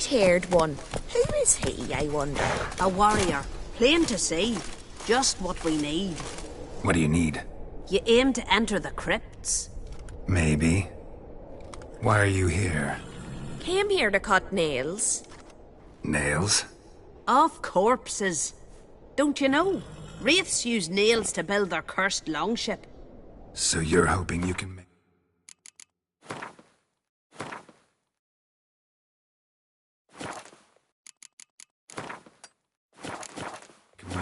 white-haired one. Who is he, I wonder? A warrior. Plain to see. Just what we need. What do you need? You aim to enter the crypts? Maybe. Why are you here? Came here to cut nails. Nails? Of corpses. Don't you know? Wraiths use nails to build their cursed longship. So you're hoping you can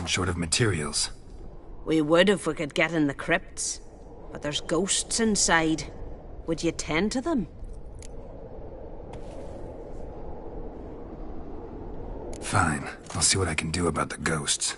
run short of materials. We would if we could get in the crypts. But there's ghosts inside. Would you tend to them? Fine. I'll see what I can do about the ghosts.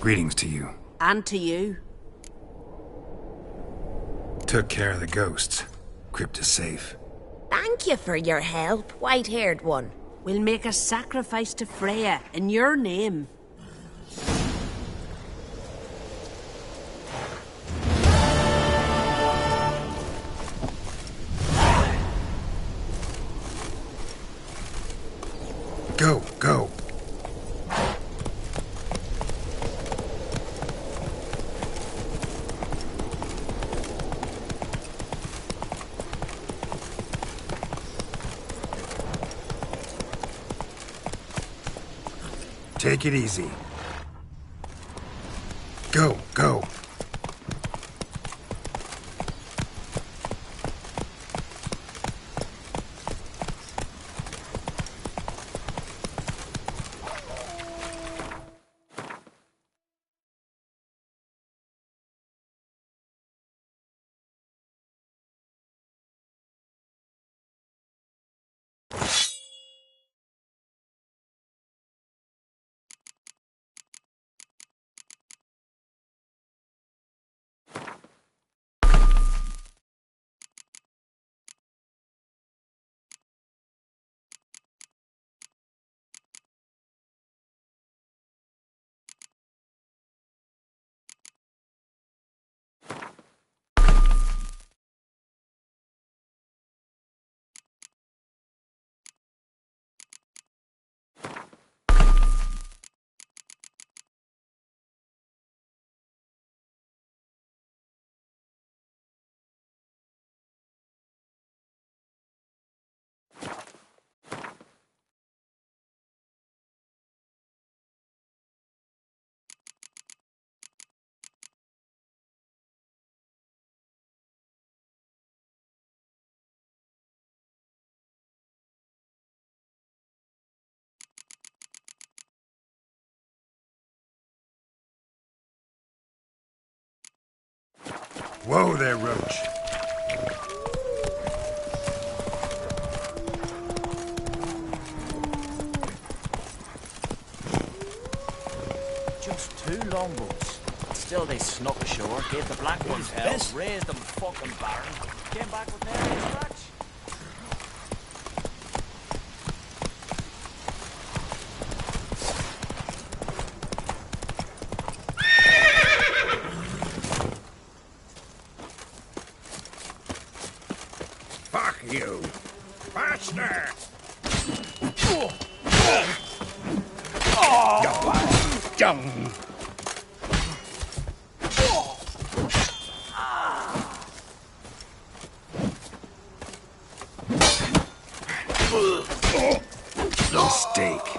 Greetings to you. And to you. Took care of the ghosts. Crypt is safe. Thank you for your help, white-haired one. We'll make a sacrifice to Freya in your name. Go, go. Take it easy. Go, go. Whoa there, Roach. Just 2 longboats. Still they snuck ashore, gave the black ones hell, raised them fucking barren, came back with nearly a scratch. Fuck you! Faster! dung. Mistake.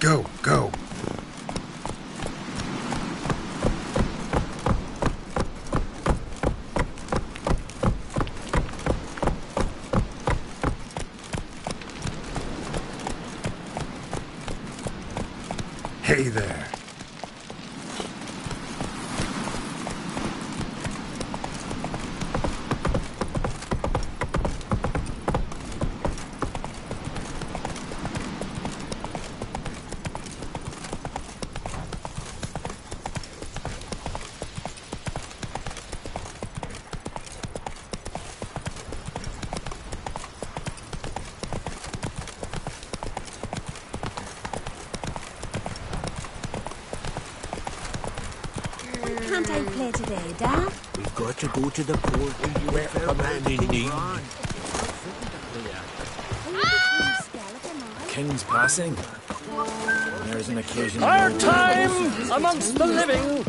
Go, go. Hey there. Can't I play today, Dad? We've got to go to the port. We're a man in need. King's passing. There's an occasion. Our time amongst the living.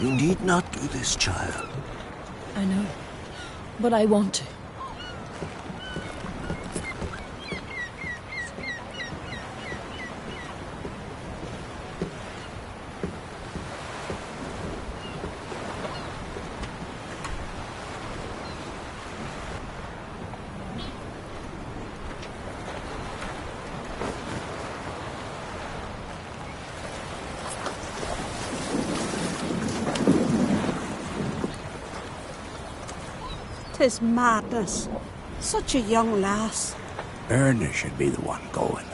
You need not do this, child. I know, but I want to. 'Tis madness. Such a young lass. Erna should be the one going.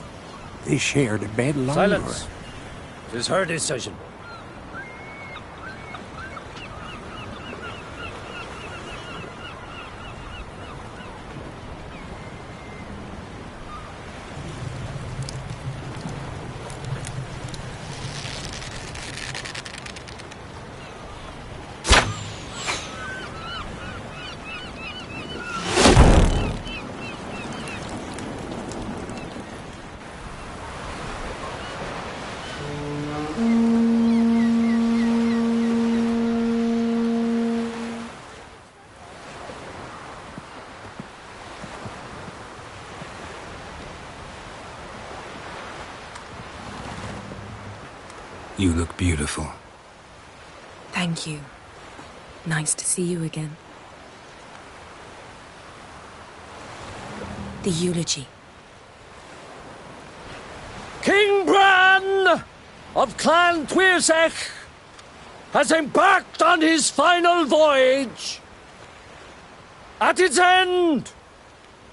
They shared a bed longer. Silence. 'Tis her decision. You look beautiful. Thank you. Nice to see you again. The eulogy. King Bran of Clan Twirsech has embarked on his final voyage. At its end,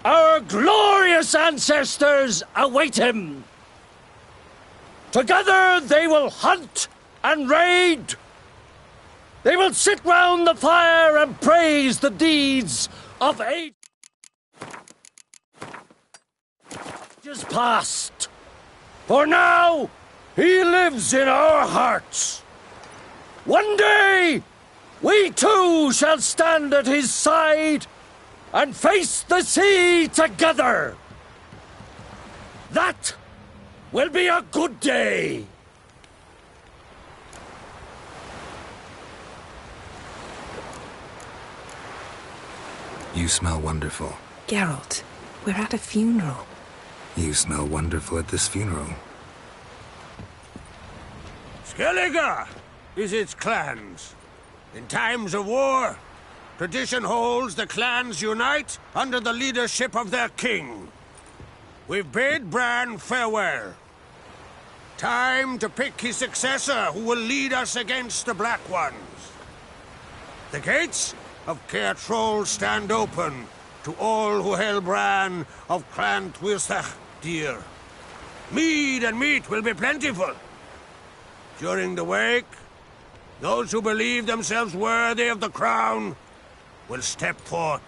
our glorious ancestors await him. Together they will hunt and raid. They will sit round the fire and praise the deeds of ages past. For now, he lives in our hearts. One day, we too shall stand at his side and face the sea together. That will be a good day. You smell wonderful. Geralt, we're at a funeral. You smell wonderful at this funeral. Skellige is its clans. In times of war, tradition holds the clans unite under the leadership of their king. We've bid Bran farewell. Time to pick his successor who will lead us against the Black Ones. The gates of Caer Troll stand open to all who held Bran of Clan Twirsech dear. Mead and meat will be plentiful. During the wake, those who believe themselves worthy of the crown will step forth.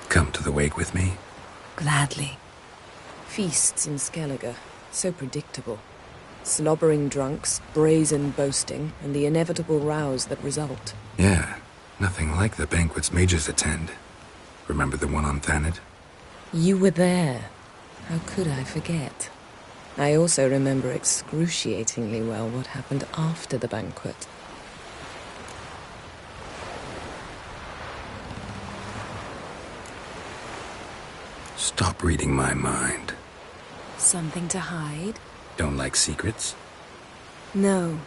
Come to the wake with me? Gladly. Feasts in Skellige, so predictable. Slobbering drunks, brazen boasting, and the inevitable rows that result. Yeah, nothing like the banquets mages attend. Remember the one on Thanet? You were there. How could I forget? I also remember excruciatingly well what happened after the banquet. Stop reading my mind. Something to hide? Don't like secrets? No.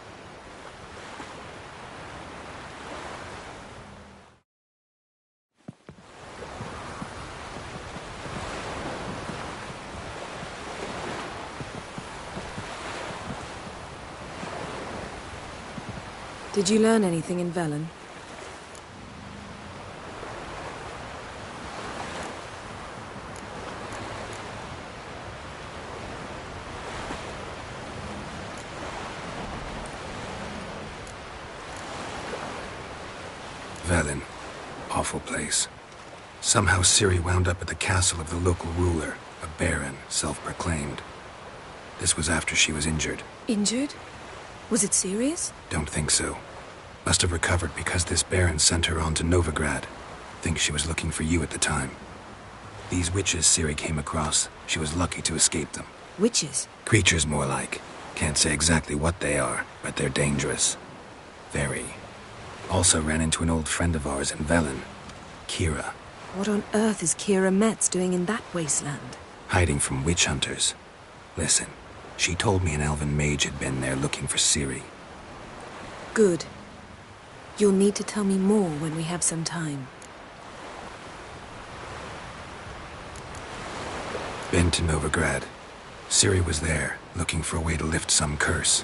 Did you learn anything in Velen? Velen. Awful place. Somehow Ciri wound up at the castle of the local ruler, a baron, self-proclaimed. This was after she was injured. Injured? Was it serious? Don't think so. Must have recovered because this baron sent her on to Novigrad. Think she was looking for you at the time. These witches Ciri came across, she was lucky to escape them. Witches? Creatures more like. Can't say exactly what they are, but they're dangerous. Very. Also ran into an old friend of ours in Velen, Kira. What on earth is Kira Metz doing in that wasteland? Hiding from witch hunters. Listen, she told me an elven mage had been there looking for Ciri. Good. You'll need to tell me more when we have some time. Been to Novigrad. Ciri was there, looking for a way to lift some curse.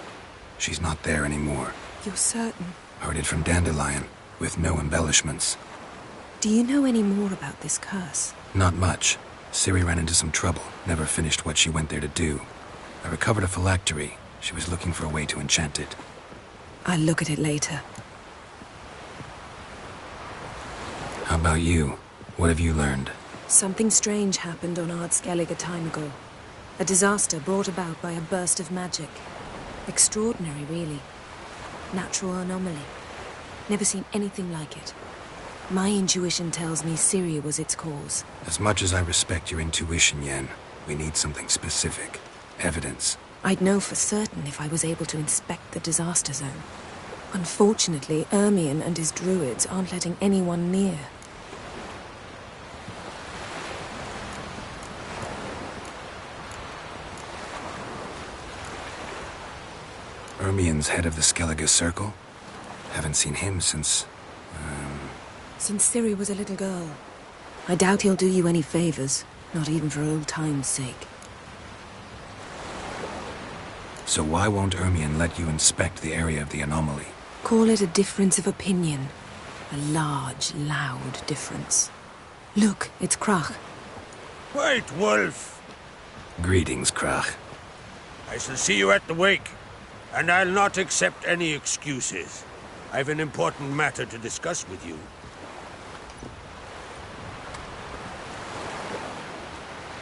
She's not there anymore. You're certain? Heard it from Dandelion, with no embellishments. Do you know any more about this curse? Not much. Ciri ran into some trouble, never finished what she went there to do. I recovered a phylactery. She was looking for a way to enchant it. I'll look at it later. How about you? What have you learned? Something strange happened on Ard Skellig a time ago. A disaster brought about by a burst of magic. Extraordinary, really. Natural anomaly. Never seen anything like it. My intuition tells me Ciri was its cause. As much as I respect your intuition, Yen, we need something specific. Evidence. I'd know for certain if I was able to inspect the disaster zone. Unfortunately, Ermion and his druids aren't letting anyone near. Ermion's head of the Skellige Circle? Haven't seen him since... Since Ciri was a little girl. I doubt he'll do you any favors, not even for old time's sake. So why won't Ermion let you inspect the area of the anomaly? Call it a difference of opinion. A large, loud difference. Look, it's Krach. White Wolf! Greetings, Krach. I shall see you at the wake, and I'll not accept any excuses. I've an important matter to discuss with you.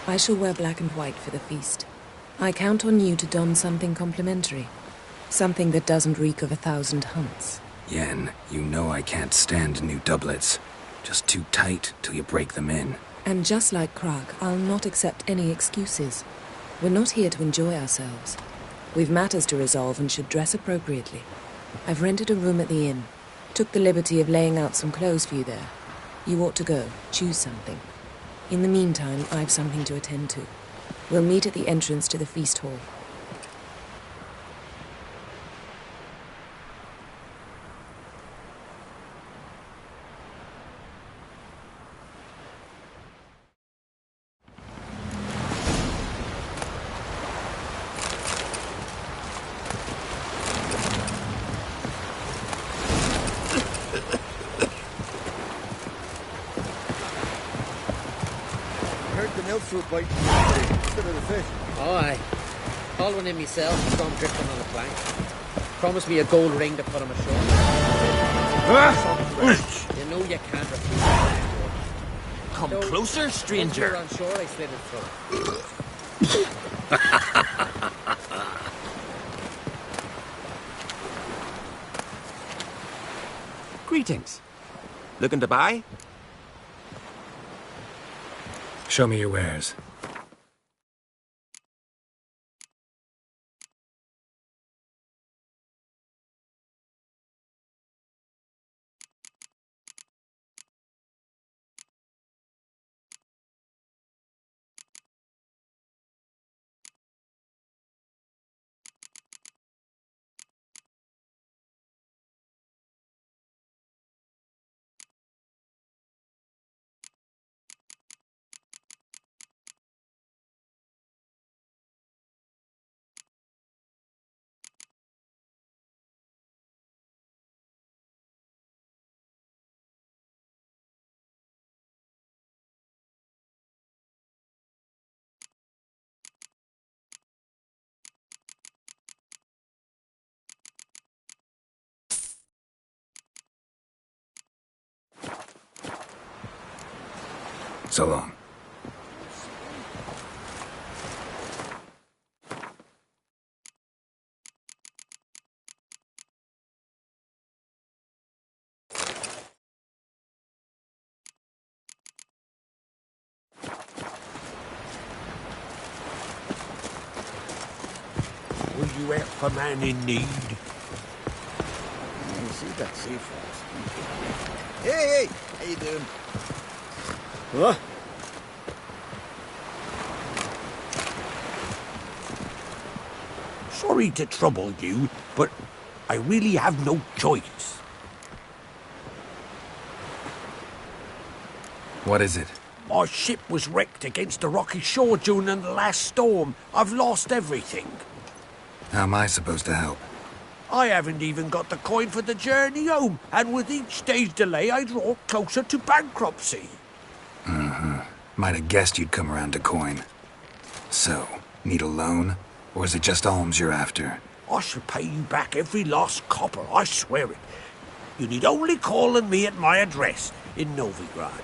I shall wear black and white for the feast. I count on you to don something complimentary. Something that doesn't reek of 1,000 hunts. Yen, you know I can't stand new doublets. Just too tight till you break them in. And just like Krach, I'll not accept any excuses. We're not here to enjoy ourselves. We've matters to resolve and should dress appropriately. I've rented a room at the inn. Took the liberty of laying out some clothes for you there. You ought to go. Choose something. In the meantime, I've something to attend to. We'll meet at the entrance to the feast hall. Fruit bite instead of the fish. Oh, aye. Call one in myself and saw him drifting on a plank. Promised me a gold ring to put him ashore. You know you can't refuse. Come closer, stranger. Once we were on shore, I slid it through. Greetings. Looking to buy? Show me your wares. So long. Will you help a man in need? You see that sea frogs? Hey, how you doing? What? Sorry to trouble you, but I really have no choice. What is it? My ship was wrecked against the rocky shore during the last storm. I've lost everything. How am I supposed to help? I haven't even got the coin for the journey home, and with each day's delay, I draw closer to bankruptcy. Might have guessed you'd come around to coin. So, need a loan? Or is it just alms you're after? I shall pay you back every last copper, I swear it. You need only call on me at my address in Novigrad.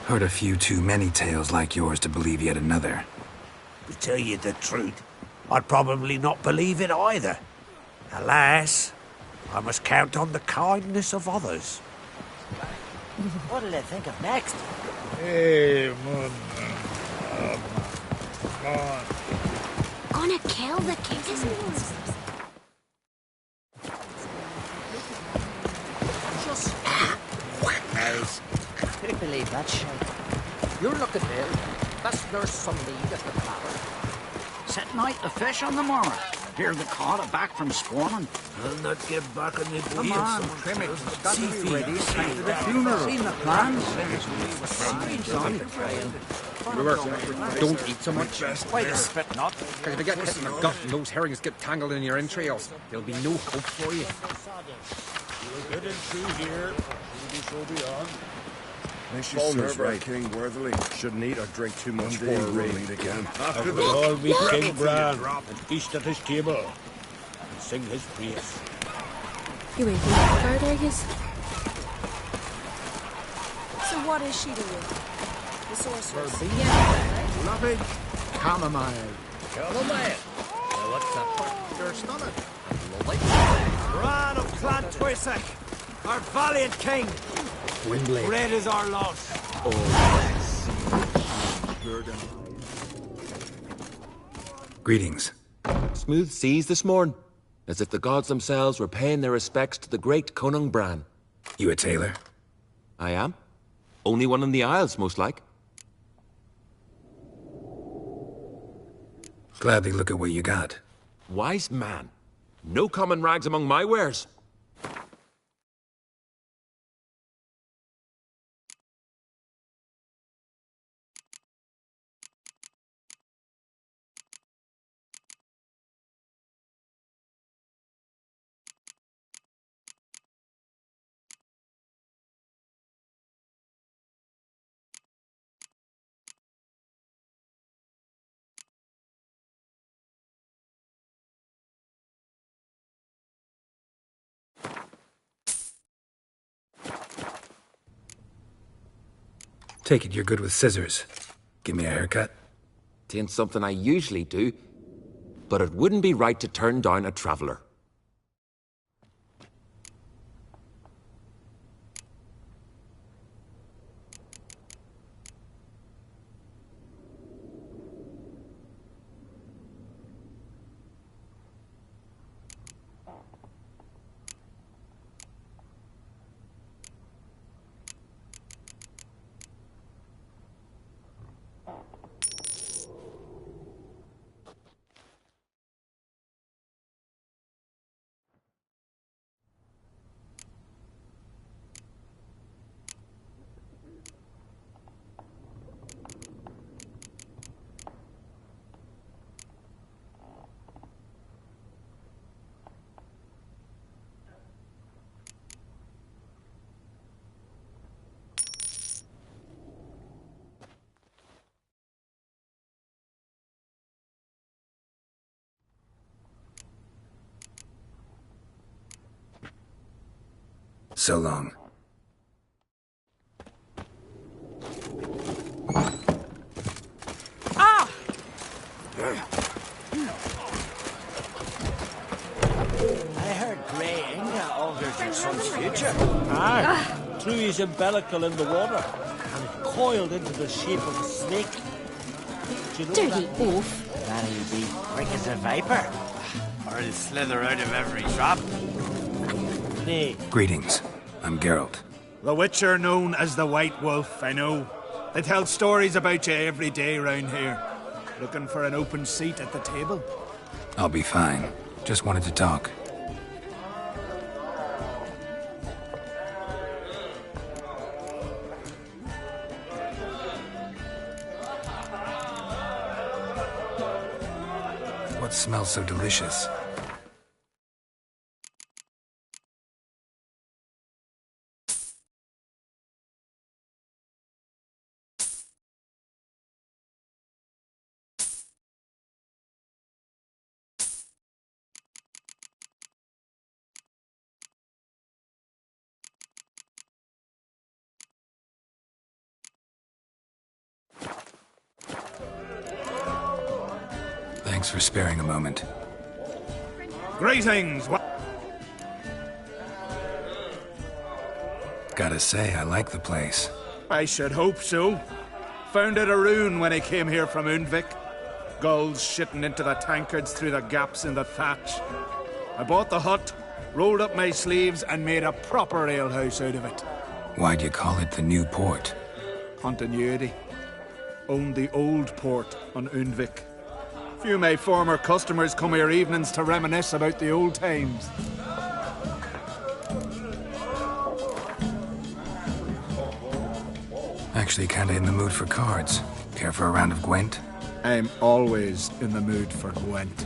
Heard a few too many tales like yours to believe yet another. To tell you the truth, I'd probably not believe it either. Alas, I must count on the kindness of others. What'll they think of next? Hey, man. Gonna kill the kittens. Nice. Couldn't believe that shit. You're looking ill. That's nurse some lead at the flower. Setting out the fish on the morrow. Hear the cod are back from spawning. I'll not get back on the Come on, trim it. It's got to be ready. Time for the funeral. Seen the plans? Don't eat so much. Why the spit not? Because if you get hit in the gut and those herrings get tangled in your entrails, there'll be no hope for you. We're getting through here. We'll be so beyond. She serve our king worthily. Shouldn't eat or drink too much for a raid again. After the all meet King Bran and feast at his table and sing his praise. You ain't going further, are you? So what is she doing? The sorceress. Loving chamomile. Chamomile. Now what's that? You're stunning. Bran of Clan Twisek, our valiant king. Windblade. Great is our loss. Greetings. Smooth seas this morn, as if the gods themselves were paying their respects to the great Conung Bran. You a tailor? I am. Only one in the Isles, most like. Gladly look at what you got. Wise man. No common rags among my wares. Take it you're good with scissors. Give me a haircut. Tain't something I usually do, but it wouldn't be right to turn down a traveller. So long. Ah! I heard Grey Inga altered your son's future. Aye, threw his umbilical in the water and it coiled into the shape of a snake. Do you know Dirty that? oaf. That'll be quick as a viper. Or it'll slither out of every trap. Nay. Greetings. I'm Geralt. The Witcher known as the White Wolf, I know. They tell stories about you every day round here. Looking for an open seat at the table? I'll be fine. Just wanted to talk. What smells so delicious? Thanks for sparing a moment. Greetings! Gotta say, I like the place. I should hope so. Found it a rune when I came here from Undvik. Gulls shitting into the tankards through the gaps in the thatch. I bought the hut, rolled up my sleeves, and made a proper alehouse out of it. Why'd you call it the New Port? Continuity. Owned the old port on Undvik. Few of my former customers come here evenings to reminisce about the old times. Actually kinda in the mood for cards. Care for a round of Gwent? I'm always in the mood for Gwent.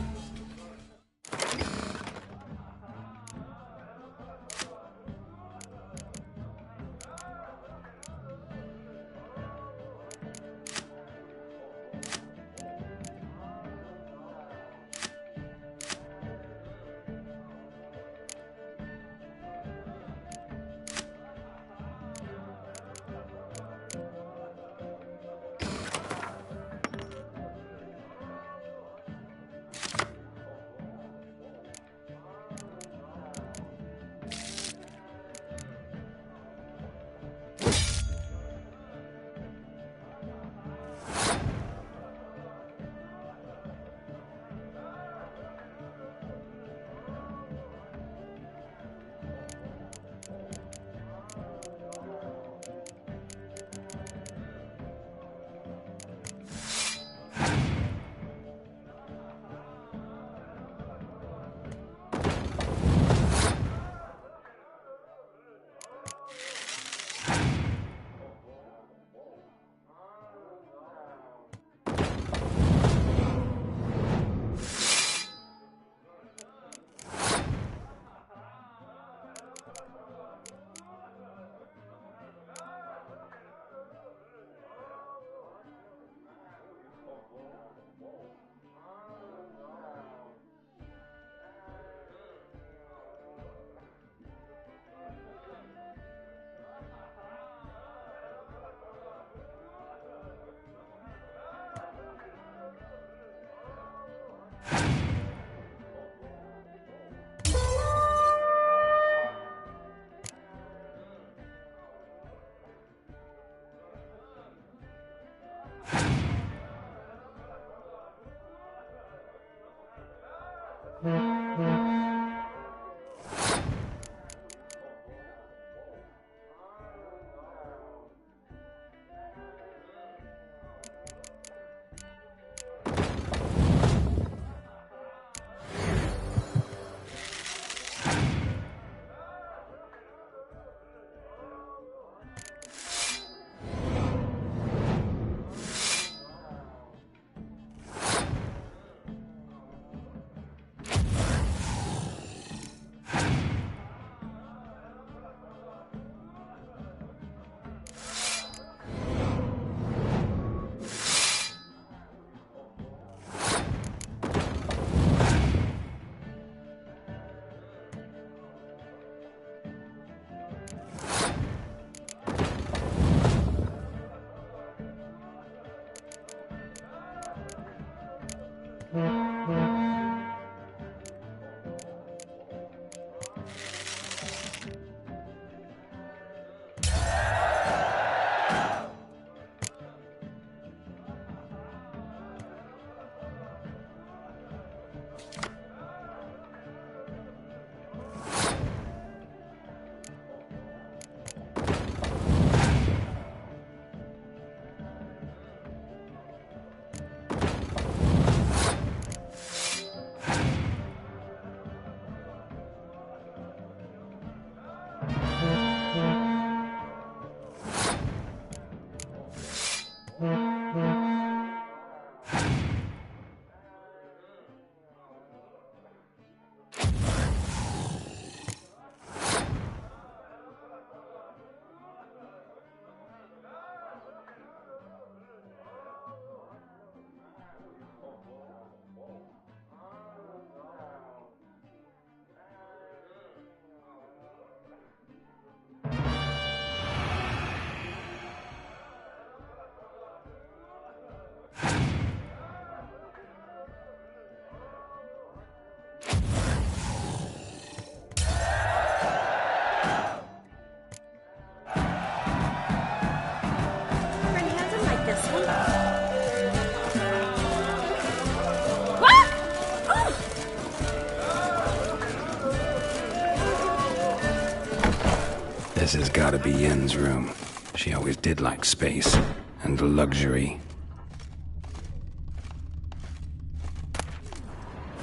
This has gotta be Yen's room. She always did like space and luxury.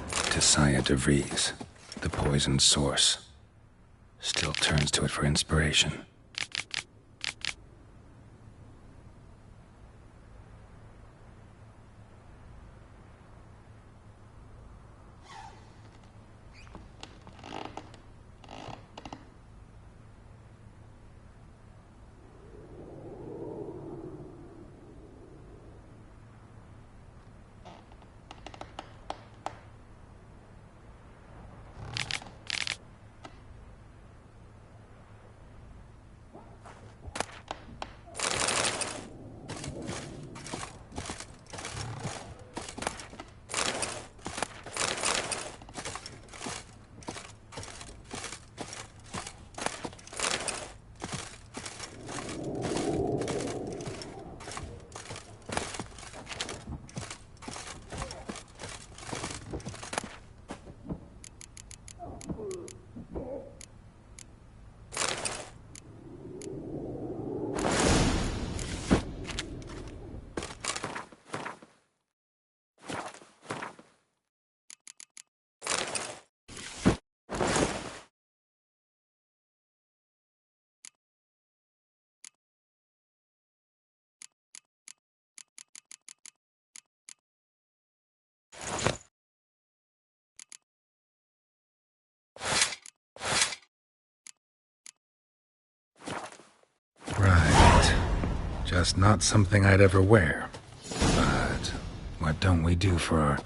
Tisaya DeVries, the poisoned source, still turns to it for inspiration. Right. Just not something I'd ever wear. But what don't we do for our...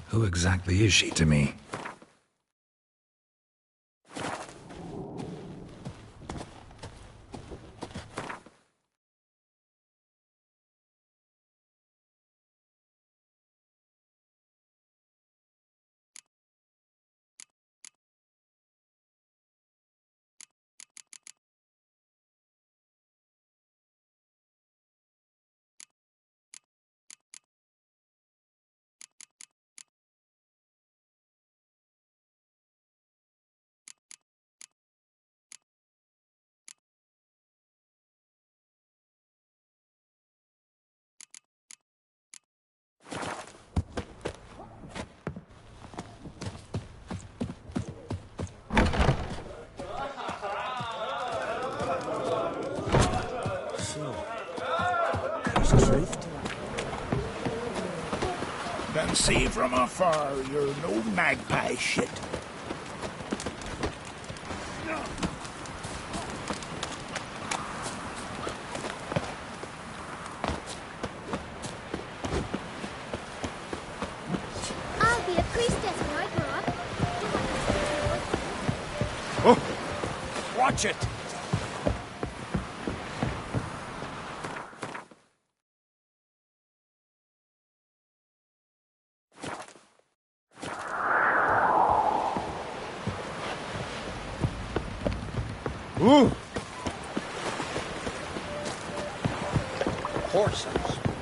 Who exactly is she to me? Can see from afar you're no magpie shit. I'll be a priestess when I grow up. Oh, watch it. Ooh! Horses.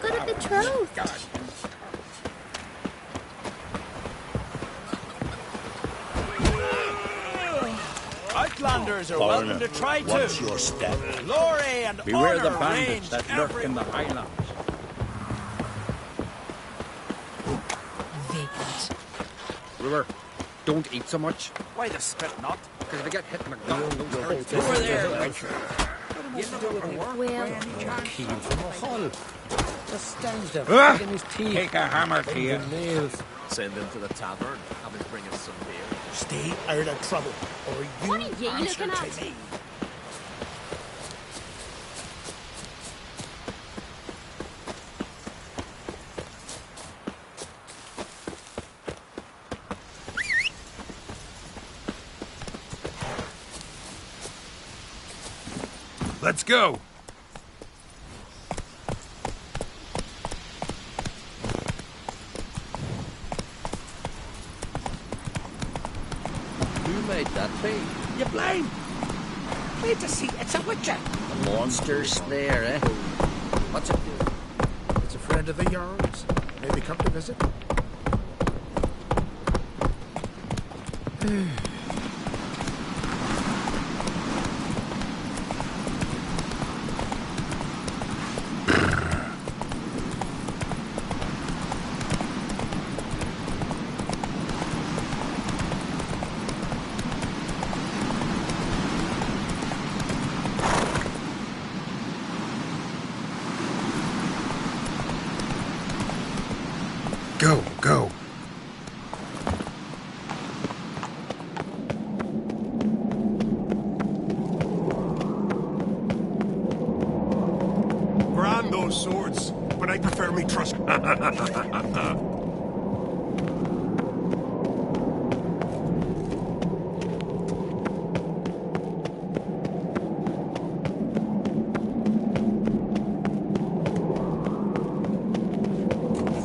Good at betrothed. Outlanders are welcome to try too. Watch your step. Glory and Beware the honor bandits reigns that lurk in the highlands. Vacant. Brewer, don't eat so much. Why the spit not? Because if I get hit in the gun, those hurts. Over there. Well, Keen from a hull. The stands there, Ah! in his teeth. Take a hammer to you. Nails. Send them to the tavern. Have him bring us some beer. Stay out of trouble, or you What are you answer looking to at? me. Let's go! Who made that thing? You blind? Wait to see, it's a witcher. A monster slayer, eh? What's it do? It's a friend of the Jarl's. Maybe come to visit. Go, go. Grand those swords, but I prefer me trust.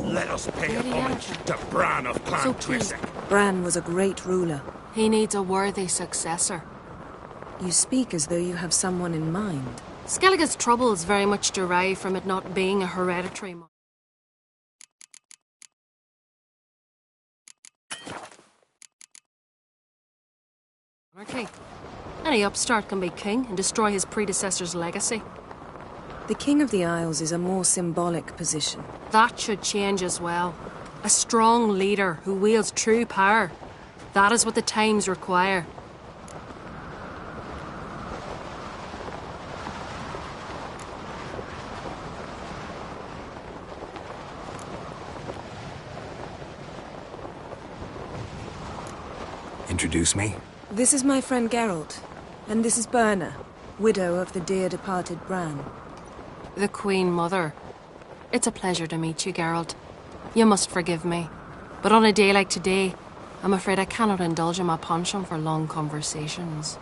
Let us pay homage to Bran of Clan Twisek. Bran was a great ruler. He needs a worthy successor. You speak as though you have someone in mind. Skellige's troubles very much derive from it not being a hereditary monarchy. Any upstart can be king and destroy his predecessor's legacy. The King of the Isles is a more symbolic position. That should change as well. A strong leader who wields true power. That is what the times require. Introduce me? This is my friend Geralt, and this is Berna, widow of the dear departed Bran. The Queen Mother. It's a pleasure to meet you, Geralt. You must forgive me, but on a day like today, I'm afraid I cannot indulge in my penchant for long conversations.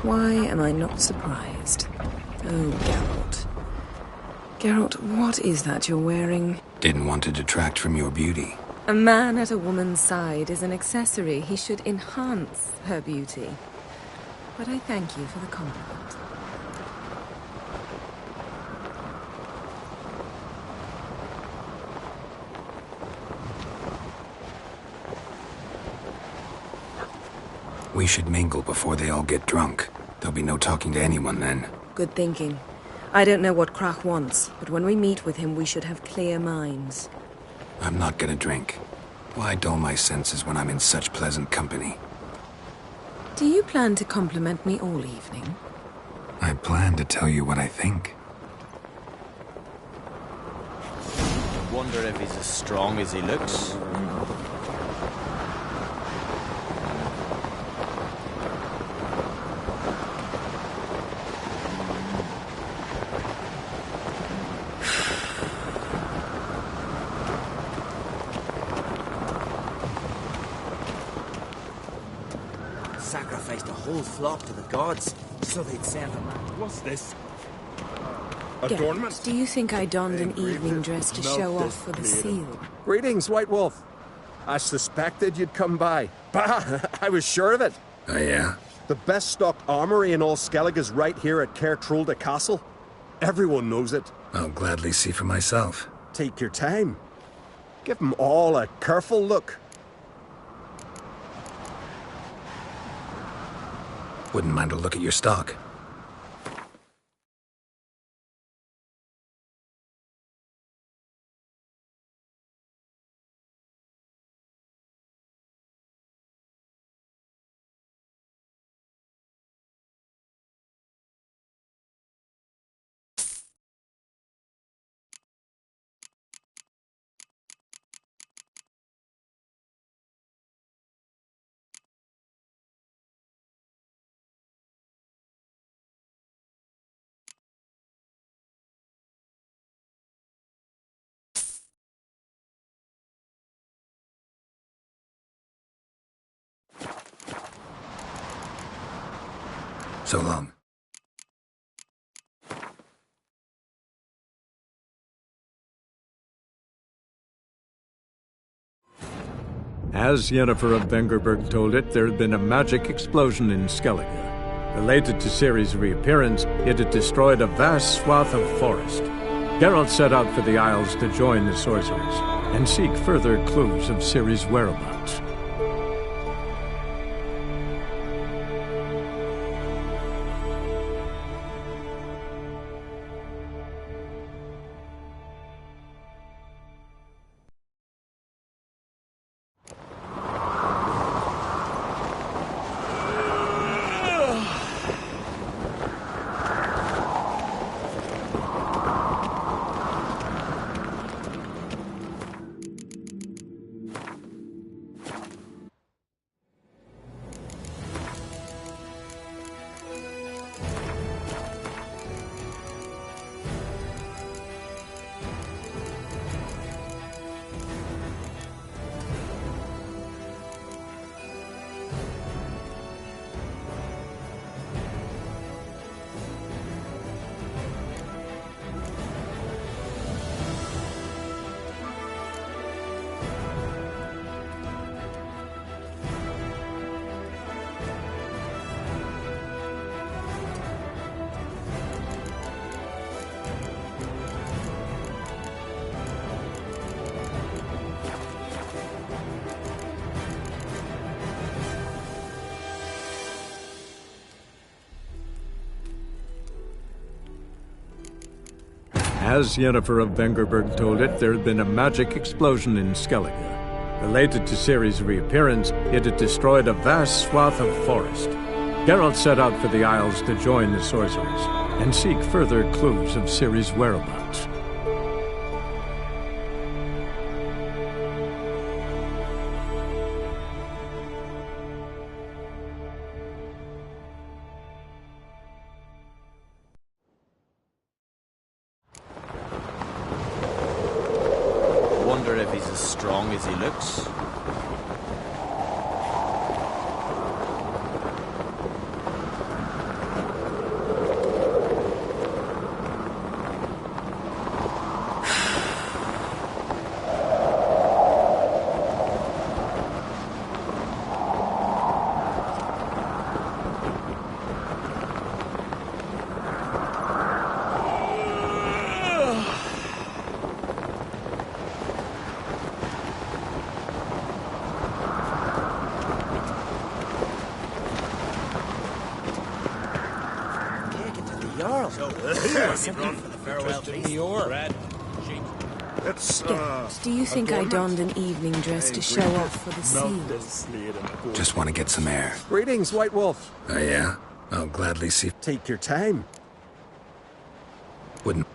Why am I not surprised? Oh, Geralt. Geralt, what is that you're wearing? Didn't want to detract from your beauty. A man at a woman's side is an accessory. He should enhance her beauty. But I thank you for the compliment. We should mingle before they all get drunk. There'll be no talking to anyone then. Good thinking. I don't know what Krach wants, but when we meet with him, we should have clear minds. I'm not gonna drink. Why dull my senses when I'm in such pleasant company? Do you plan to compliment me all evening? I plan to tell you what I think. I wonder if he's as strong as he looks. Sacrificed a whole flock to the gods, so they'd send a man. What's this? Geralt, do you think I donned an evening dress to show off for the seal? Greetings, White Wolf. I suspected you'd come by. Bah! I was sure of it. Oh, yeah? The best stocked armory in all Skellige is right here at Caer Trolde Castle. Everyone knows it. I'll gladly see for myself. Take your time. Give them all a careful look. Wouldn't mind a look at your stock. So long. As Yennefer of Vengerberg told it, there had been a magic explosion in Skellige. Related to Ciri's reappearance, it had destroyed a vast swath of forest. Geralt set out for the Isles to join the sorcerers and seek further clues of Ciri's whereabouts. As Yennefer of Vengerberg told it, there had been a magic explosion in Skellige. Related to Ciri's reappearance, it had destroyed a vast swath of forest. Geralt set out for the Isles to join the sorcerers and seek further clues of Ciri's whereabouts. Wonder if he's as strong as he looks. Geralt, do you think I donned an evening dress to show off for the seals? Just want to get some air. Greetings, White Wolf. Oh, yeah? I'll gladly see. Take your time. Wouldn't.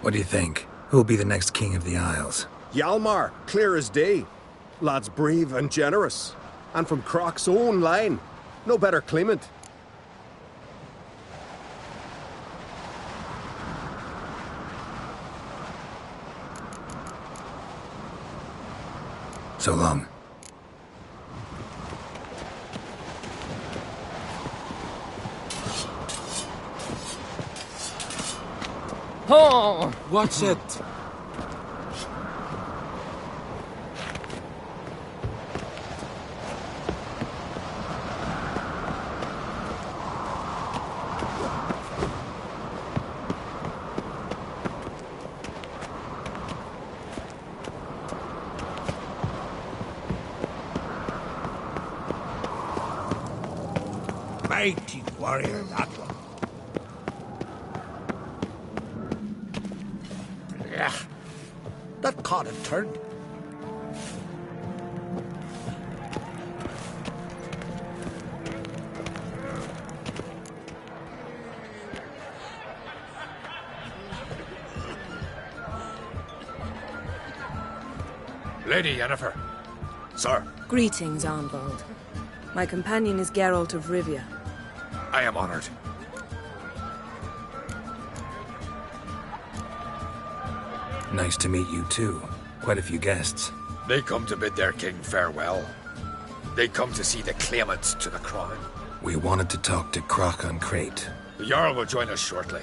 What do you think? Who'll be the next king of the Isles? Hjalmar, clear as day. Lad's brave and generous. And from Croc's own line. No better claimant. So long. Oh! What's it? Mighty warrior, that one. Yeah, that caught a turn. Lady Yennefer. Sir. Greetings, Arnvald. My companion is Geralt of Rivia. I am honored. Nice to meet you too. Quite a few guests. They come to bid their king farewell. They come to see the claimants to the crown. We wanted to talk to Croc on Crate. The Jarl will join us shortly.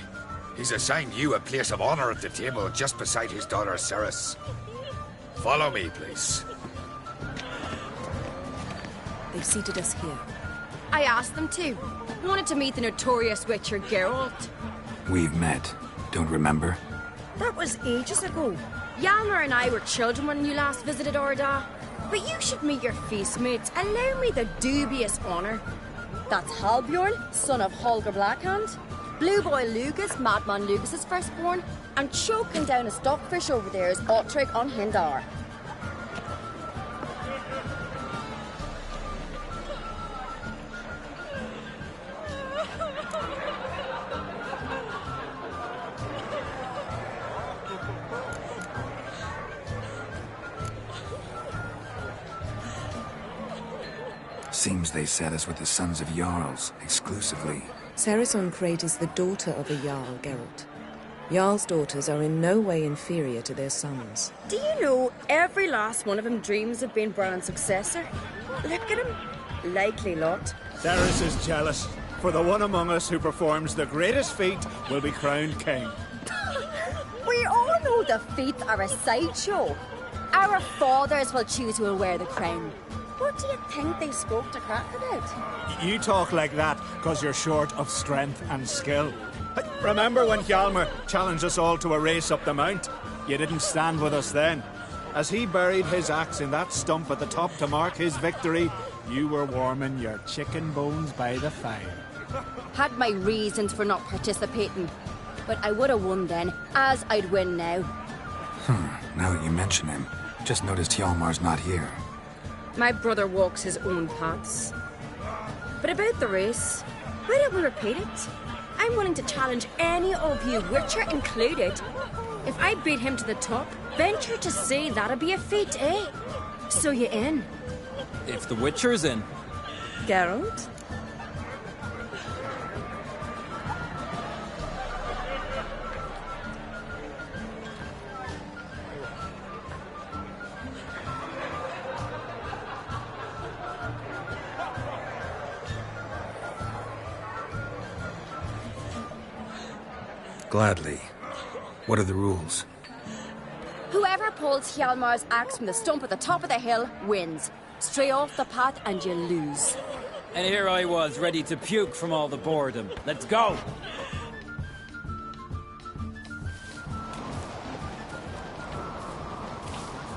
He's assigned you a place of honor at the table just beside his daughter Ceres. Follow me, please. They've seated us here. I asked them to. Wanted to meet the notorious Witcher Geralt. We've met. Don't remember? That was ages ago. Hjalmar and I were children when you last visited Orda. But you should meet your feast mates. Allow me the dubious honor. That's Halbjorn, son of Holger Blackhand. Blue Boy Lugus, Madman Lugus's firstborn. And choking down a stockfish over there is Ottrig on Hindar. Seems they set us with the sons of Jarls, exclusively. Ceres on Crate is the daughter of a Jarl, Geralt. Jarl's daughters are in no way inferior to their sons. Do you know every last one of them dreams of being Bran's successor? Look at him. Likely lot. Ceres is jealous, for the one among us who performs the greatest feat will be crowned king. We all know the feats are a sideshow. Our fathers will choose who will wear the crown. What do you think they spoke to Crack about? You talk like that because you're short of strength and skill. Remember when Hjalmar challenged us all to a race up the mount? You didn't stand with us then. As he buried his axe in that stump at the top to mark his victory, you were warming your chicken bones by the fire. Had my reasons for not participating. But I would have won then, as I'd win now. Now that you mention him, just noticed Hjalmar's not here. My brother walks his own paths. But about the race, why don't we repeat it? I'm willing to challenge any of you, Witcher included. If I beat him to the top, venture to say that'd be a feat, eh? So you in? If the Witcher's in. Geralt? Gladly. What are the rules? Whoever pulls Hjalmar's axe from the stump at the top of the hill wins. Stray off the path and you lose. And here I was, ready to puke from all the boredom. Let's go!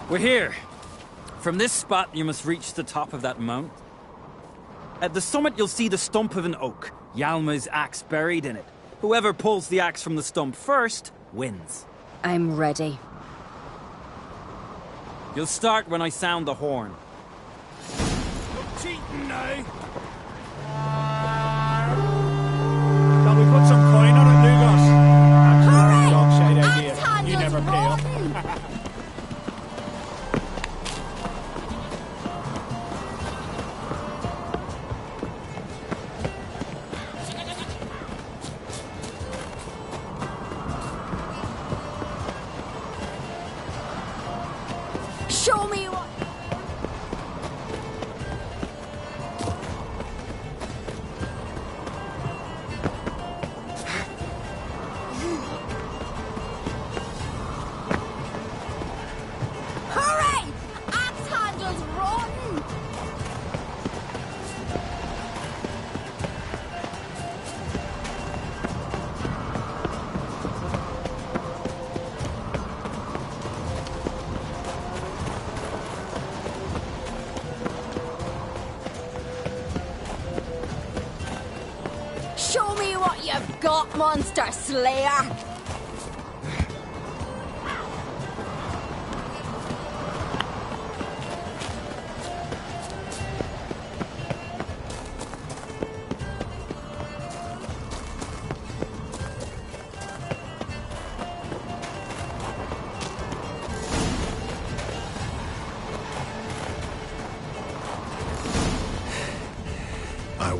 We're here. From this spot, you must reach the top of that mount. At the summit, you'll see the stump of an oak. Hjalmar's axe buried in it. Whoever pulls the axe from the stump first, wins. I'm ready. You'll start when I sound the horn. Cheating now. Shall we put some coin on it, Lugos? That's a dog-shite idea. You never pay up. Show me what... Hooray! Axe handles rotten! Show me what you've got, Monster Slayer!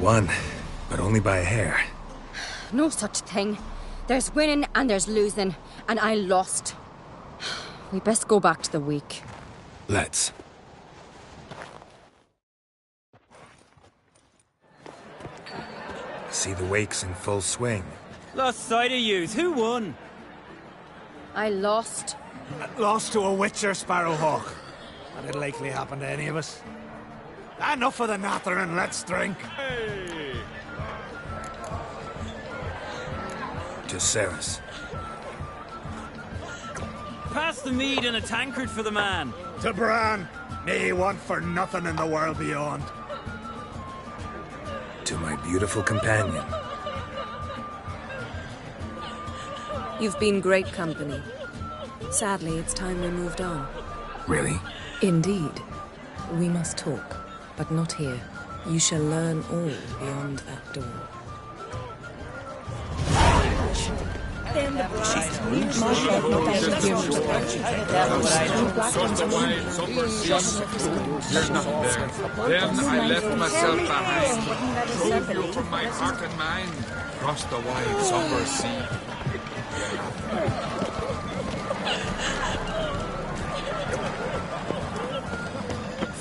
won, but only by a hair. No such thing. There's winning and there's losing, and I lost. We best go back to the week. Let's. See the wakes in full swing. Lost sight of yous. Who won? I lost. Lost to a witcher, Sparrowhawk. That'd likely happen to any of us. Enough of the nattering, let's drink. Hey. To Ceres. Pass the mead and a tankard for the man. To Bran. Me want for nothing in the world beyond. To my beautiful companion. You've been great company. Sadly, it's time we moved on. Really? Indeed. We must talk, but not here. You shall learn all beyond that door. You're not there. Then I left myself behind. Drove you from my heart and mind. Crossed the wide, somber sea.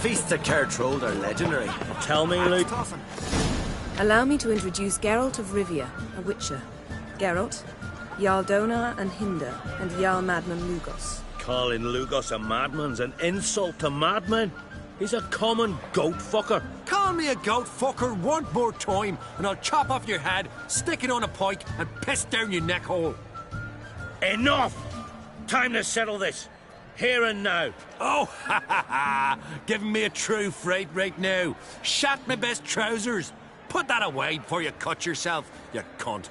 Feasts at Cairtrold are legendary. Tell me, Luke. Allow me to introduce Geralt of Rivia, a witcher. Geralt, Jarl Donar and Hinder, and Jarl Madman Lugos. Calling Lugos a madman's an insult to madmen. He's a common goat fucker. Call me a goat fucker one more time, and I'll chop off your head, stick it on a pike, and piss down your neck hole. Enough! Time to settle this. Here and now. Oh, ha ha ha! Giving me a true fright right now. Shat my best trousers. Put that away before you cut yourself, you cunt.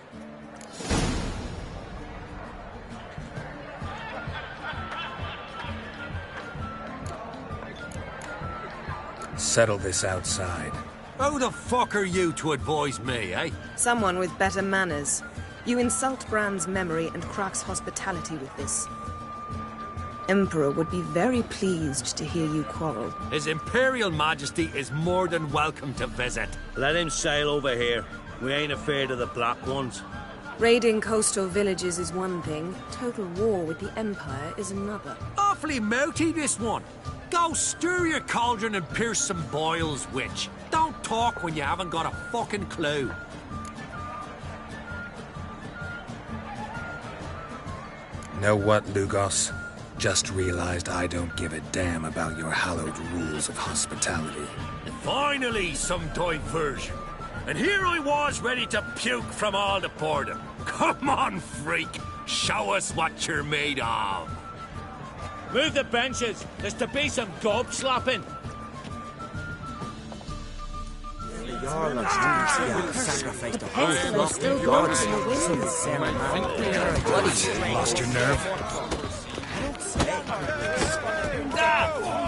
Settle this outside. Who the fuck are you to advise me, eh? Someone with better manners. You insult Bran's memory and Crach's hospitality with this. Emperor would be very pleased to hear you quarrel. His Imperial Majesty is more than welcome to visit. Let him sail over here. We ain't afraid of the Black Ones. Raiding coastal villages is one thing. Total war with the Empire is another. Awfully mouty, this one. Go stir your cauldron and pierce some boils, witch. Don't talk when you haven't got a fucking clue. Know what, Lugos? Just realized I don't give a damn about your hallowed rules of hospitality. Finally, some diversion. And here I was ready to puke from all the boredom. Come on, freak. Show us what you're made of. Move the benches. There's to be some gob slapping. The Jarl of Steam sacrificed a whole flock to gods. So the Sarah man. Lost your nerve?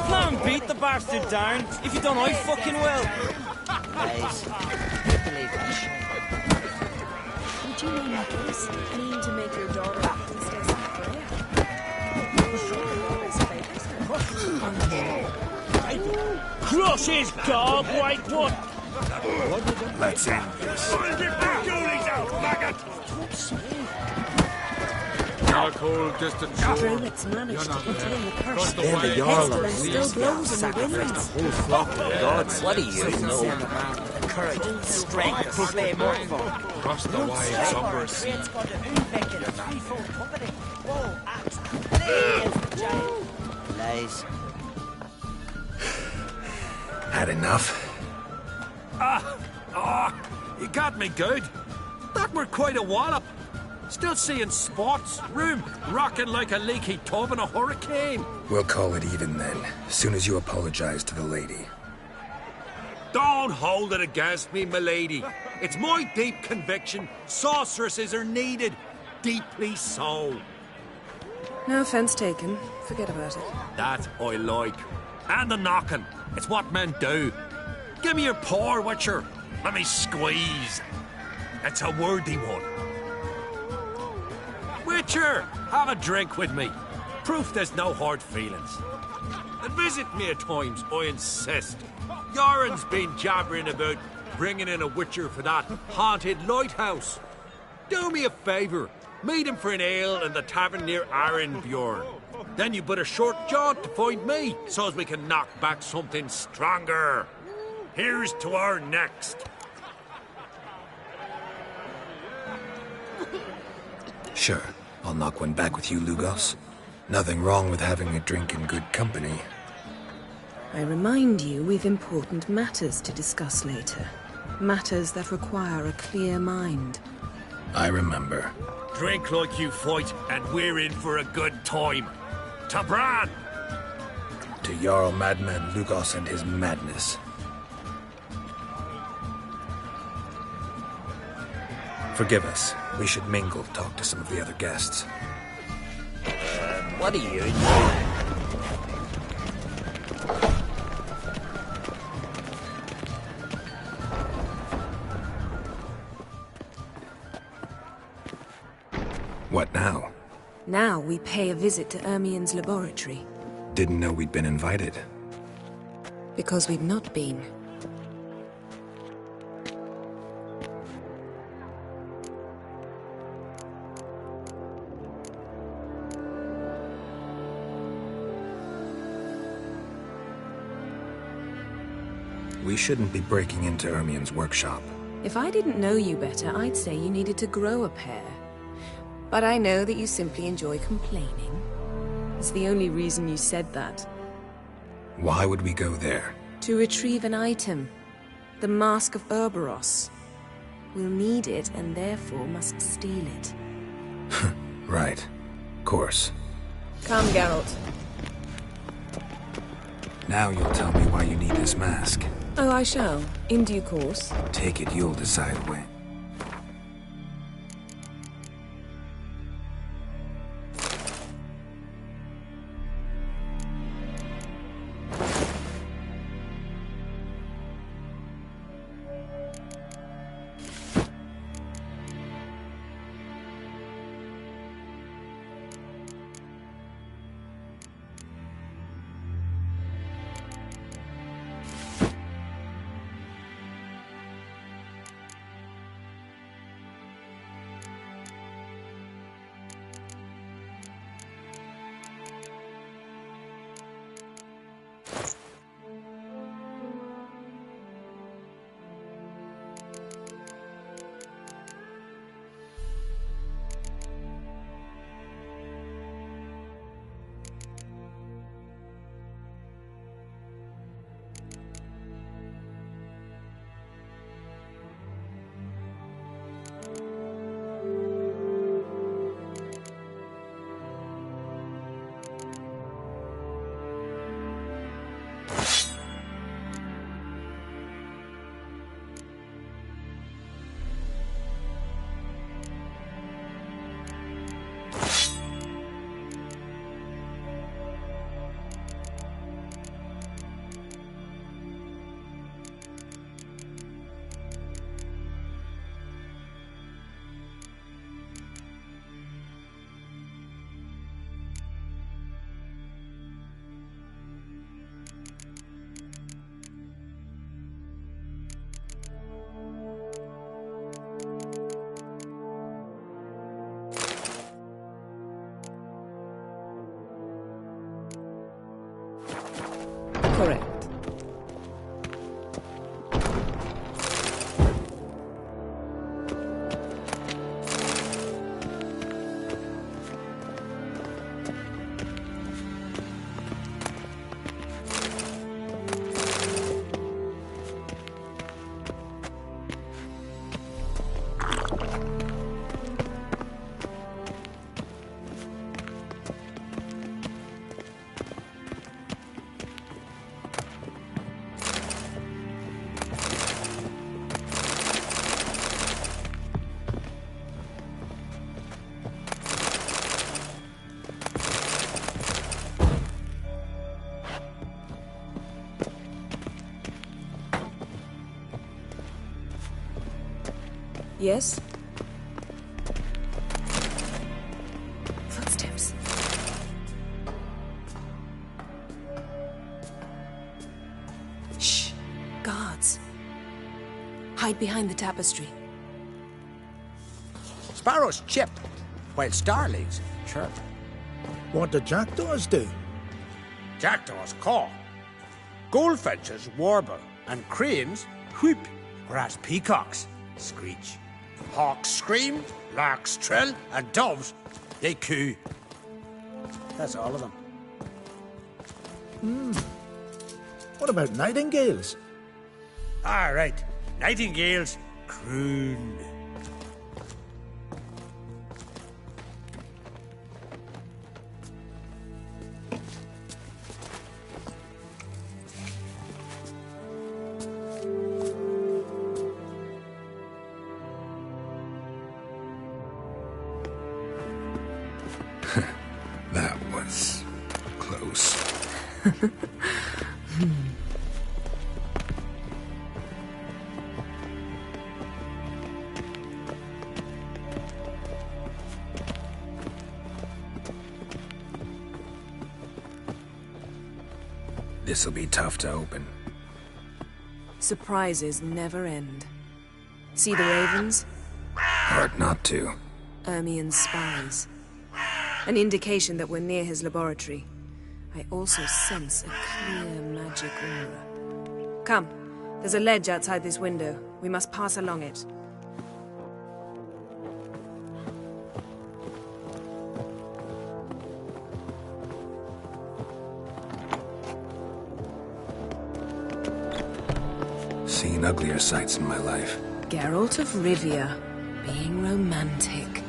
Man, beat the bastard down. If you don't, I fucking will. Guys, Would you mean this? Mean to make your daughter a priestess of Freya? Crush his gob, white one. Let's end this. Cold, distant shore. Druids managed to contain the curse. then the Jarl of Still Steam blows in the sacrificed winds. a whole flock to gods. What do you So the know? Sarah man with the courage and strength to slay more folk. Cross the wide, somber sea. Lies. Had enough? You got me good. That were quite a wallop. Still seeing spots, room rocking like a leaky tub in a hurricane. We'll call it even then, soon as you apologize to the lady. Don't hold it against me, milady. It's my deep conviction sorceresses are needed. Deeply so. No offense taken. Forget about it. That I like. And the knocking. It's what men do. Give me your paw, Witcher. Let me squeeze. It's a worthy one. Witcher, have a drink with me. Proof there's no hard feelings. And visit me at times, I insist. Yoren's been jabbering about bringing in a witcher for that haunted lighthouse. Do me a favour. Meet him for an ale in the tavern near Arenbjorn. Then you but a short jaunt to find me, so as we can knock back something stronger. Here's to our next. Sure, I'll knock one back with you, Lugos. Nothing wrong with having a drink in good company. I remind you we've important matters to discuss later. Matters that require a clear mind. I remember. Drink like you fight, and we're in for a good time. To Bran! To Jarl Madman Lugos and his madness. Forgive us. We should mingle, talk to some of the other guests. What are you doing? What now? Now we pay a visit to Ermien's laboratory. Didn't know we'd been invited. Because we've not been. We shouldn't be breaking into Ermien's workshop. If I didn't know you better, I'd say you needed to grow a pair. But I know that you simply enjoy complaining. It's the only reason you said that. Why would we go there? To retrieve an item. The Mask of Urboros. We'll need it and therefore must steal it. Right. Course. Come, Geralt. Now you'll tell me why you need this mask. Oh, I shall. In due course. Take it you'll decide when. Correct. Yes? Footsteps. Shh. Guards. Hide behind the tapestry. Sparrows chip, while starlings chirp. What do jackdaws do? Jackdaws caw. Goldfinches warble, and cranes whoop, whereas peacocks screech. Hawks scream, larks trill, and doves, they coo. That's all of them. What about nightingales? All right, nightingales croon. That was close. This'll be tough to open. Surprises never end. See the ravens? Hard not to. Ermien's spies. An indication that we're near his laboratory. I also sense a clear magic aura. Come, there's a ledge outside this window. We must pass along it. Seen uglier sights in my life. Geralt of Rivia, being romantic.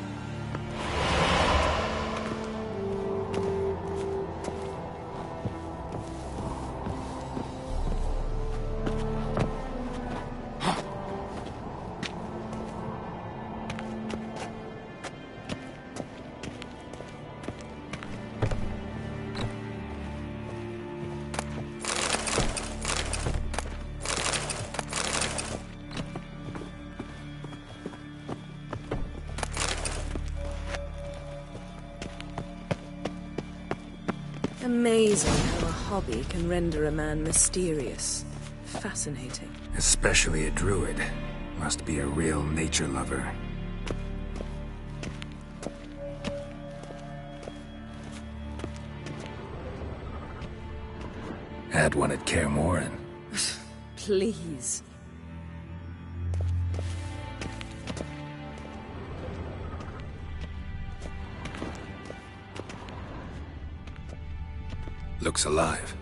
Amazing how a hobby can render a man mysterious. Fascinating. Especially a druid. Must be a real nature lover. Had one at Kaer Morhen. Please. Looks alive.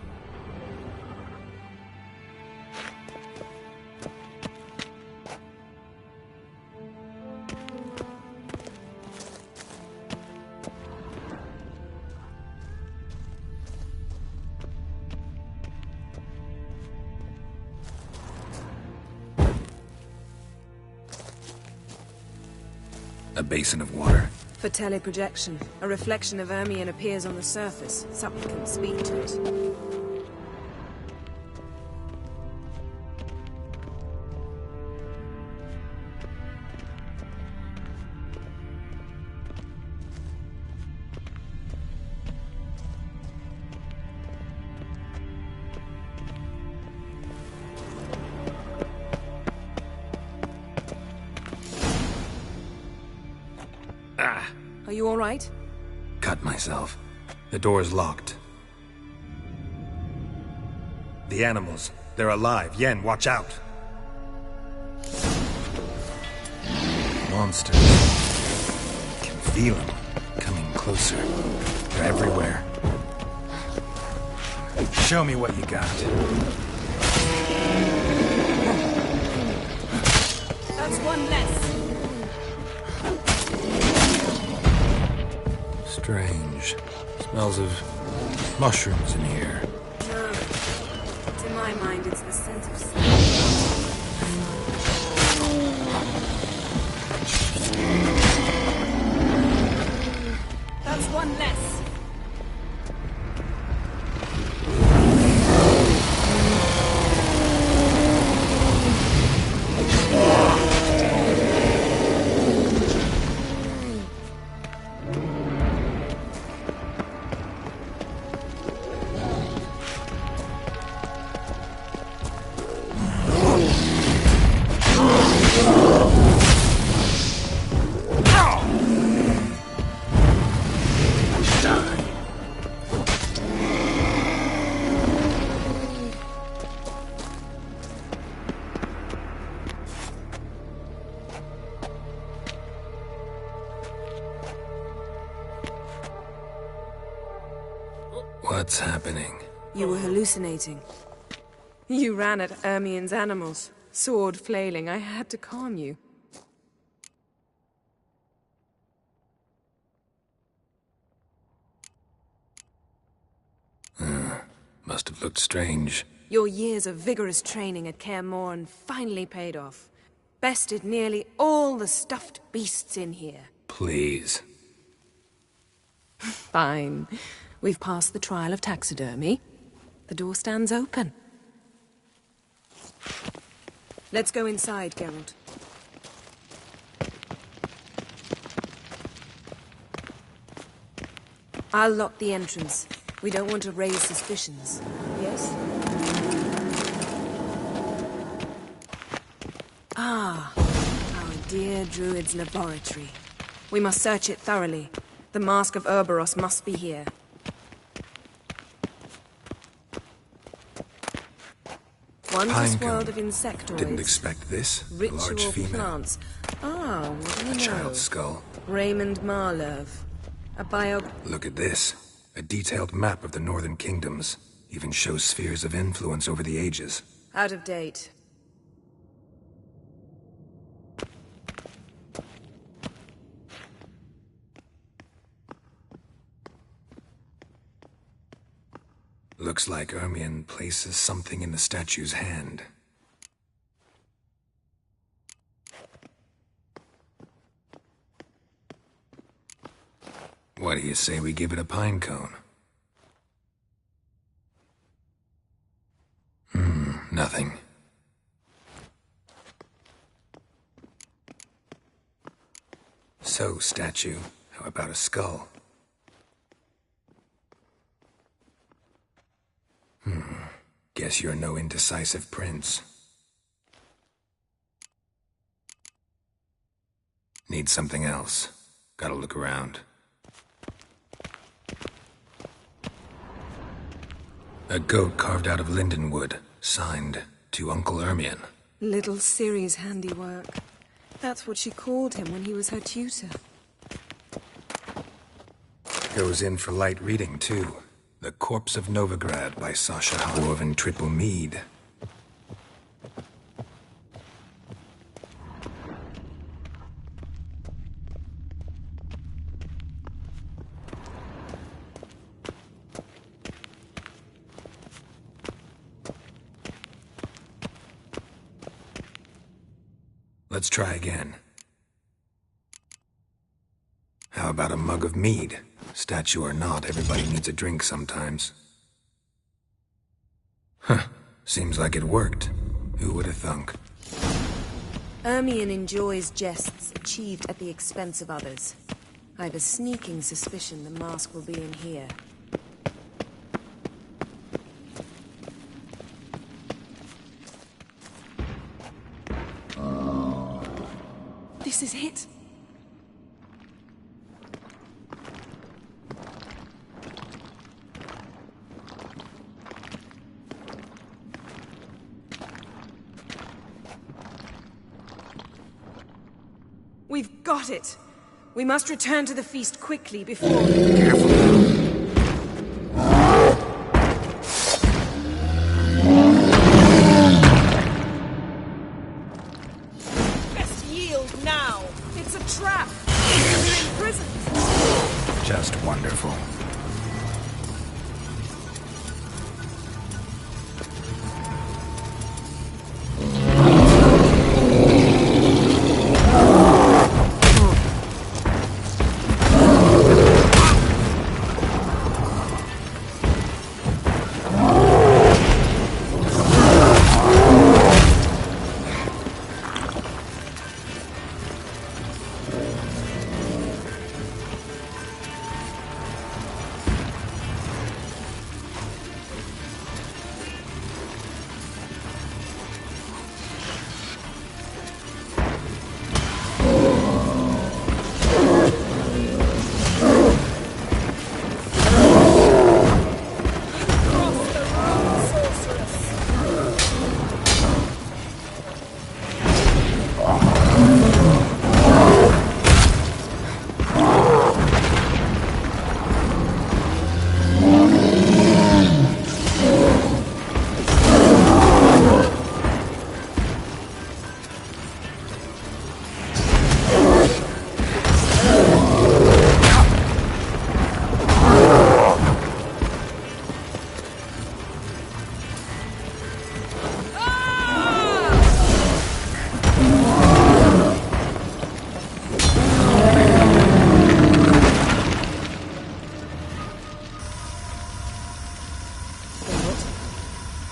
A basin of water. For teleprojection, a reflection of Ermien appears on the surface. Supplicants speak to it. Are you all right? Cut myself. The door's locked. The animals. They're alive. Yen, watch out. Monsters. Can feel them. Coming closer. They're everywhere. Show me what you got. That's one less. Strange. Smells of mushrooms in here. No. To my mind, it's the scent of sleep. That's one less. What's happening? You were hallucinating. You ran at Ermien's animals, sword flailing. I had to calm you. Must have looked strange. Your years of vigorous training at Kaer Morhen finally paid off. Bested nearly all the stuffed beasts in here. Please. Fine. We've passed the trial of taxidermy. The door stands open. Let's go inside, Geralt. I'll lock the entrance. We don't want to raise suspicions. Yes? Ah, our dear Druid's laboratory. We must search it thoroughly. The Mask of Ouroboros must be here. Wondrous world of insectoids. Didn't expect this. A large Ritual female. plants. Ah, what do you know? A child's skull. Raymond Marlev. A bio... Look at this. A detailed map of the Northern Kingdoms. Even shows spheres of influence over the ages. Out of date. Looks like Ermien places something in the statue's hand. What do you say we give it a pine cone? Nothing. So, statue, how about a skull? Guess you're no indecisive prince. Need something else. Gotta look around. A goat carved out of linden wood, signed to Uncle Ermien. Little Ciri's handiwork. That's what she called him when he was her tutor. Goes in for light reading, too. The Corpse of Novigrad by Sasha Dwarven Triple Mead. Let's try again. How about a mug of mead? Statue or not, everybody needs a drink sometimes. Huh. Seems like it worked. Who would have thunk? Ermien enjoys jests achieved at the expense of others. I've a sneaking suspicion the mask will be in here. This is it. We've got it. We must return to the feast quickly before... Careful. Best yield now. It's a trap. We're imprisoned. Just wonderful.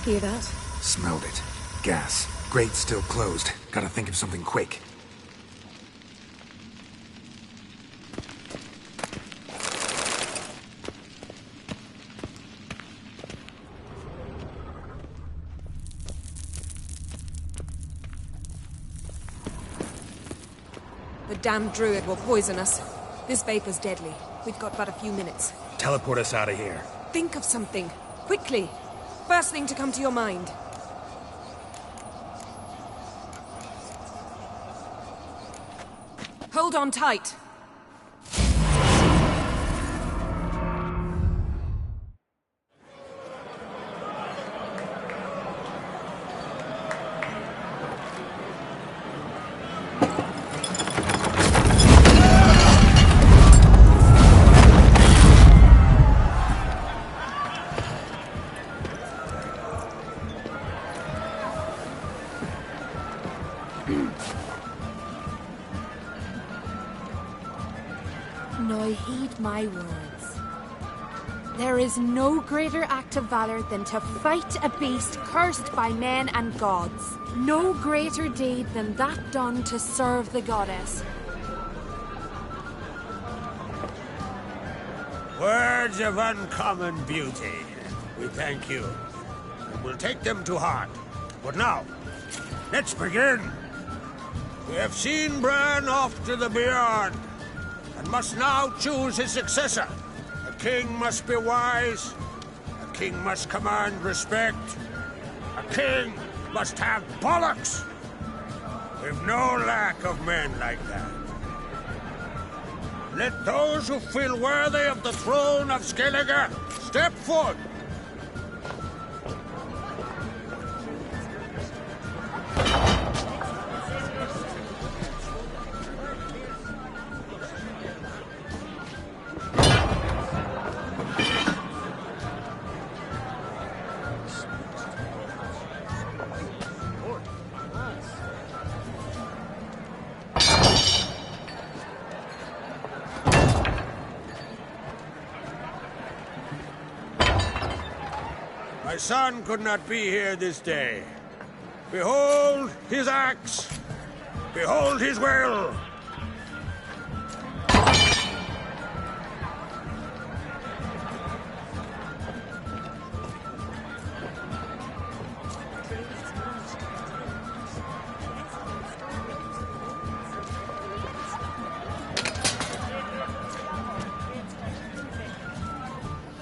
Hear that? Smelled it. Gas. Grate still closed. Gotta think of something quick. The damned druid will poison us. This vapor's deadly. We've got but a few minutes. Teleport us out of here. Think of something. Quickly. First thing to come to your mind. Hold on tight. Now heed my words. There is no greater act of valor than to fight a beast cursed by men and gods. No greater deed than that done to serve the goddess. Words of uncommon beauty. We thank you. And we'll take them to heart. But now, let's begin. We have seen Bran off to the beyond, and must now choose his successor. A king must be wise. A king must command respect. A king must have bollocks. We've no lack of men like that. Let those who feel worthy of the throne of Skellige step forward. My son could not be here this day. Behold his axe. Behold his will.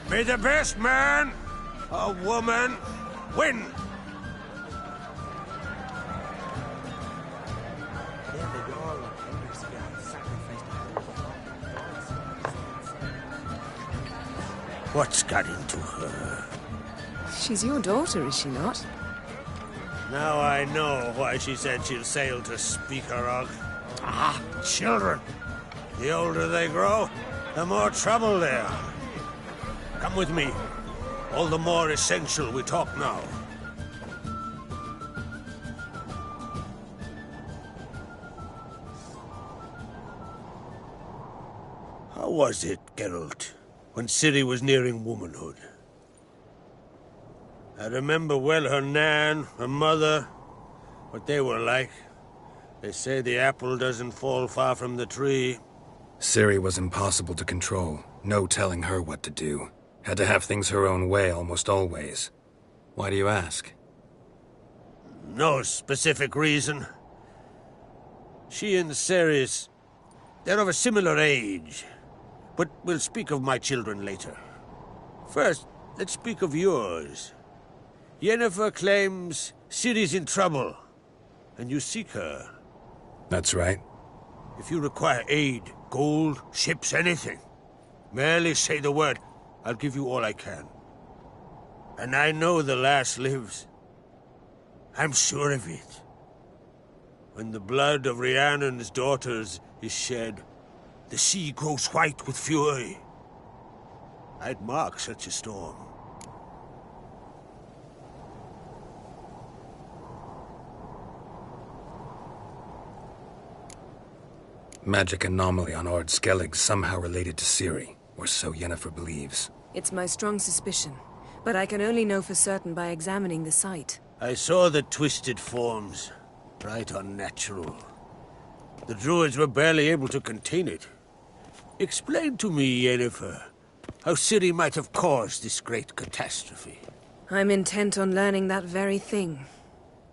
May the best man or woman win. What's got into her? She's your daughter, is she not? Now I know why she said she'll sail to Speakerog. Ah, children. The older they grow, the more trouble they are. Come with me. All the more essential we talk now. How was it, Geralt, when Ciri was nearing womanhood? I remember well her nan, her mother, what they were like. They say the apple doesn't fall far from the tree. Ciri was impossible to control. No telling her what to do. Had to have things her own way almost always. Why do you ask? No specific reason. She and Ceres, they're of a similar age. But we'll speak of my children later. First, let's speak of yours. Yennefer claims Ciri's in trouble, and you seek her. That's right. If you require aid, gold, ships, anything, merely say the word. I'll give you all I can. And I know the lass lives. I'm sure of it. When the blood of Rhiannon's daughters is shed, the sea grows white with fury. I'd mark such a storm. Magic anomaly on Ard Skellig somehow related to Ciri, or so Yennefer believes. It's my strong suspicion. But I can only know for certain by examining the site. I saw the twisted forms. Right unnatural. The druids were barely able to contain it. Explain to me, Yennefer, how Ciri might have caused this great catastrophe. I'm intent on learning that very thing.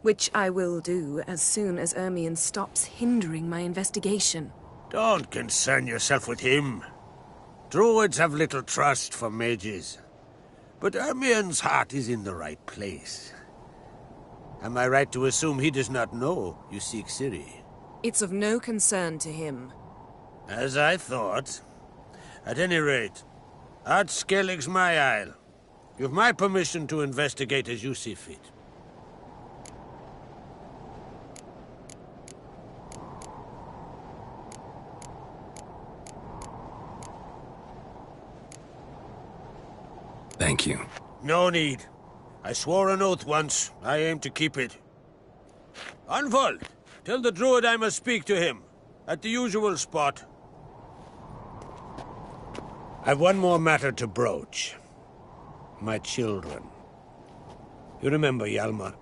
Which I will do as soon as Ermion stops hindering my investigation. Don't concern yourself with him. Druids have little trust for mages. But Ermion's heart is in the right place. Am I right to assume he does not know you seek Ciri? It's of no concern to him. As I thought. At any rate, Ard Skellig's my isle. You have my permission to investigate as you see fit. Thank you. No need. I swore an oath once. I aim to keep it. Unfold! Tell the druid I must speak to him. At the usual spot. I've one more matter to broach. My children. You remember Hjalmar?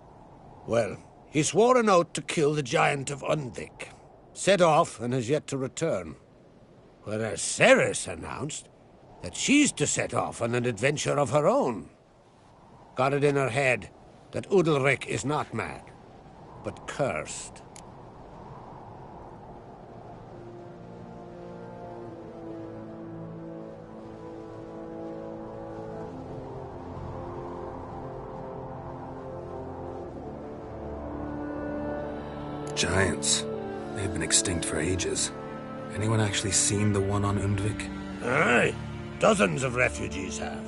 Well, he swore an oath to kill the giant of Undvik. Set off and has yet to return. Whereas Ceres announced that she's to set off on an adventure of her own. Got it in her head that Udalric is not mad, but cursed. Giants. They've been extinct for ages. Anyone actually seen the one on Undvik? Aye. Dozens of refugees have.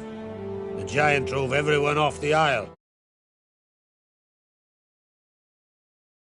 The giant drove everyone off the isle.